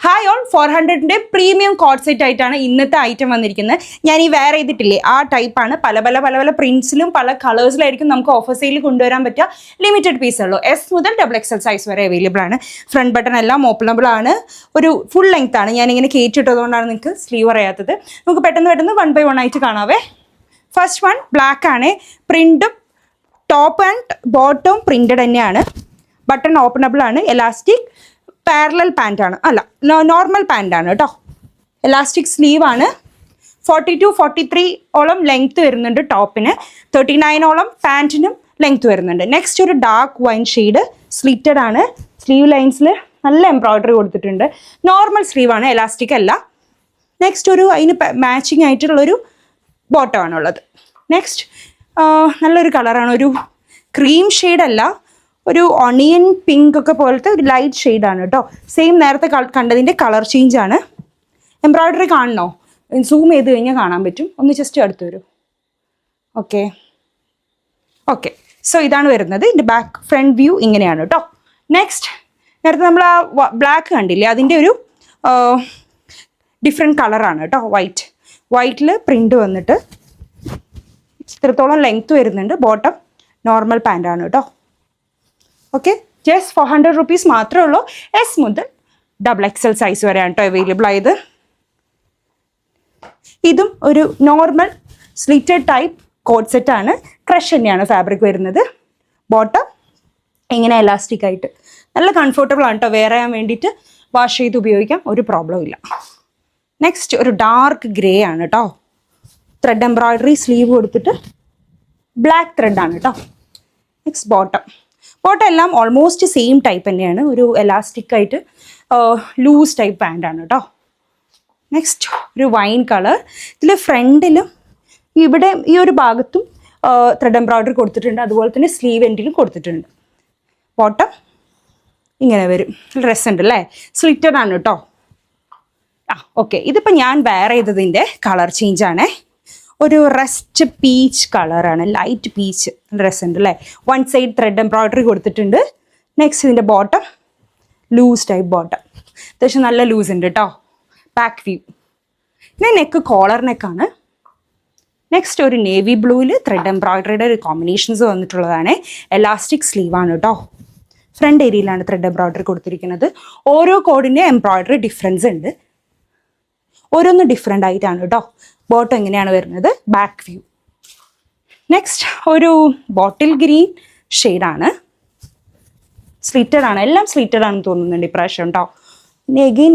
Hi all 400ന്റെ premium code set ആയിട്ടാണ് ഇന്നത്തെ ഐറ്റം വന്നിരിക്കുന്നത്. ഞാൻ ഈ വെയർ ചെയ്തിട്ടില്ലേ ആ ടൈപ്പാണ്. പല പല പ്രിന്റ്സിലും പല കളേഴ്സിലായിരിക്കും നമുക്ക് ഓഫർ സെയിലിൽ കൊണ്ടുവരാൻ പറ്റുക. ലിമിറ്റഡ് പീസേ ഉള്ളൂ. എസ് മുതൽ XXL സൈസ് വരെ അവൈലബിൾ ആണ്. ഫ്രണ്ട് ബട്ടൺ എല്ലാം ഓപ്പണബിൾ ആണ്. ഒരു ഫുൾ ലെങ്ത് ആണ്. ഞാനിങ്ങനെ കയറ്റിട്ടതുകൊണ്ടാണ് നിങ്ങൾക്ക് സ്ലീവ് അറിയാത്തത്. നമുക്ക് പെട്ടെന്ന് 1 by 1 ആയിട്ട് കാണാവേ. ഫസ്റ്റ് വൺ ബ്ലാക്ക് ആണ്. പ്രിന്റും ടോപ്പ് ആൻഡ് ബോട്ടവും പ്രിന്റഡ് തന്നെയാണ്. ബട്ടൺ ഓപ്പണബിൾ ആണ്. എലാസ്റ്റിക് പാരലൽ പാൻ്റ് ആണ്, അല്ല നോർമൽ പാൻ്റ് ആണ് കേട്ടോ. എലാസ്റ്റിക് സ്ലീവ് ആണ്. 42-43 ഓളം ലെങ്ത് വരുന്നുണ്ട് ടോപ്പിന്. 39 ഓളം പാൻറ്റിനും ലെങ്ത് വരുന്നുണ്ട്. നെക്സ്റ്റ് ഒരു ഡാർക്ക് വൈൻ ഷെയ്ഡ് സ്ലിറ്റഡ് ആണ്. സ്ലീവ് ലൈൻസിൽ നല്ല എംബ്രോയിഡറി കൊടുത്തിട്ടുണ്ട്. നോർമൽ സ്ലീവ് ആണ്, എലാസ്റ്റിക് അല്ല. നെക്സ്റ്റ് ഒരു അതിന് മാച്ചിങ് ആയിട്ടുള്ളൊരു ബോട്ടം ആണുള്ളത്. നെക്സ്റ്റ് നല്ലൊരു കളറാണ്. ഒരു ക്രീം ഷെയ്ഡല്ല, ഒരു ഒണിയൻ പിങ്ക് ഒക്കെ പോലത്തെ ഒരു ലൈറ്റ് ഷെയ്ഡാണ് കേട്ടോ. സെയിം നേരത്തെ കണ്ടതിൻ്റെ കളർ ചേഞ്ച് ആണ്. എംബ്രോയിഡറി കാണണോ? സൂം ചെയ്ത് കഴിഞ്ഞാൽ കാണാൻ പറ്റും. ഒന്ന് ജസ്റ്റ് അടുത്ത് വരും. ഓക്കെ സോ ഇതാണ് വരുന്നത്. ഇതിൻ്റെ ഫ്രണ്ട് വ്യൂ ഇങ്ങനെയാണ് കേട്ടോ. നെക്സ്റ്റ് നേരത്തെ നമ്മൾ ആ ബ്ലാക്ക് കണ്ടില്ലേ, അതിൻ്റെ ഒരു ഡിഫറെൻറ്റ് കളറാണ് കേട്ടോ. വൈറ്റിൽ പ്രിൻ്റ് വന്നിട്ട് ഇത്രത്തോളം ലെങ്ത്ത് വരുന്നുണ്ട്. ബോട്ടം നോർമൽ പാൻ്റാണ് കേട്ടോ. ഓക്കെ, ജസ്റ്റ് 400 rupees മാത്രമേ ഉള്ളൂ. എസ് മുതൽ XXL സൈസ് വരെയാണ് കേട്ടോ അവൈലബിൾ ആയത്. ഇതും ഒരു normal slitted type code set ആണ്. ക്രഷ് തന്നെയാണ് ഫാബ്രിക് വരുന്നത്. ബോട്ടം ഇങ്ങനെ എലാസ്റ്റിക് ആയിട്ട് നല്ല കംഫർട്ടബിൾ ആണ് കേട്ടോ. വെയർ ചെയ്യാൻ വേണ്ടിയിട്ട് വാഷ് ചെയ്ത് ഉപയോഗിക്കാം, ഒരു പ്രോബ്ലം ഇല്ല. നെക്സ്റ്റ് ഒരു ഡാർക്ക് ഗ്രേ ആണ് കേട്ടോ. ത്രെഡ് എംബ്രോയിഡറി സ്ലീവ് കൊടുത്തിട്ട് ബ്ലാക്ക് ത്രെഡ് ആണ് കേട്ടോ. നെക്സ്റ്റ് ബോട്ടം എല്ലാം ഓൾമോസ്റ്റ് സെയിം ടൈപ്പ് തന്നെയാണ്. ഒരു എലാസ്റ്റിക് ആയിട്ട് ലൂസ് ടൈപ്പ് പാൻ്റാണ് കേട്ടോ. നെക്സ്റ്റ് ഒരു വൈൻ കളർ. ഇതിൽ ഫ്രണ്ടിലും ഇവിടെ ഈ ഒരു ഭാഗത്തും ത്രെഡ് എംബ്രോയിഡറി കൊടുത്തിട്ടുണ്ട്. അതുപോലെ തന്നെ സ്ലീവ് എൻഡിലും കൊടുത്തിട്ടുണ്ട്. ബോട്ടം ഇങ്ങനെ വരും. ഡ്രസ് ഉണ്ട് അല്ലേ, സ്ലിറ്റഡ് ആണ് കേട്ടോ. ഓക്കെ, ഇതിപ്പോൾ ഞാൻ വെയർ ചെയ്തതിൻ്റെ കളർ ചേഞ്ച് ആണേ. ഒരു റസ്റ്റ് പീച്ച് കളറാണ്, ലൈറ്റ് പീച്ച്. ഡ്രസ് ഉണ്ട് അല്ലേ. വൺ സൈഡ് ത്രെഡ് എംബ്രോയിഡറി കൊടുത്തിട്ടുണ്ട്. നെക്സ്റ്റ് ഇതിൻ്റെ ബോട്ടം ലൂസ് ടൈപ്പ് ബോട്ടം. അത്യാവശ്യം നല്ല ലൂസ് ഉണ്ട് കേട്ടോ. Back view. പിന്നെ നെക്ക് കോളർ നെക്കാണ്. നെക്സ്റ്റ് ഒരു നേവി ബ്ലൂവിൽ ത്രെഡ് എംബ്രോയിഡറിയുടെ ഒരു കോമ്പിനേഷൻസ് വന്നിട്ടുള്ളതാണ്. എലാസ്റ്റിക് സ്ലീവാണ് കേട്ടോ. ഫ്രണ്ട് ഏരിയയിലാണ് ത്രെഡ് എംബ്രോയിഡറി കൊടുത്തിരിക്കുന്നത്. ഓരോ കോഡിൻ്റെ എംബ്രോയിഡറി ഡിഫറൻസ് ഉണ്ട്. ഓരോന്ന് ഡിഫറെൻ്റ് ആയിട്ടാണ് കേട്ടോ. ബോട്ടം എങ്ങനെയാണ് വരുന്നത്, ബാക്ക് വ്യൂ. നെക്സ്റ്റ് ഒരു ബോട്ടിൽ ഗ്രീൻ ഷെയ്ഡാണ്. സ്ലിറ്റഡ് ആണ്, എല്ലാം സ്ലിറ്റഡ് ആണെന്ന് തോന്നുന്നുണ്ട് ഇപ്രാവശ്യം കേട്ടോ. പിന്നെ എഗെയിൻ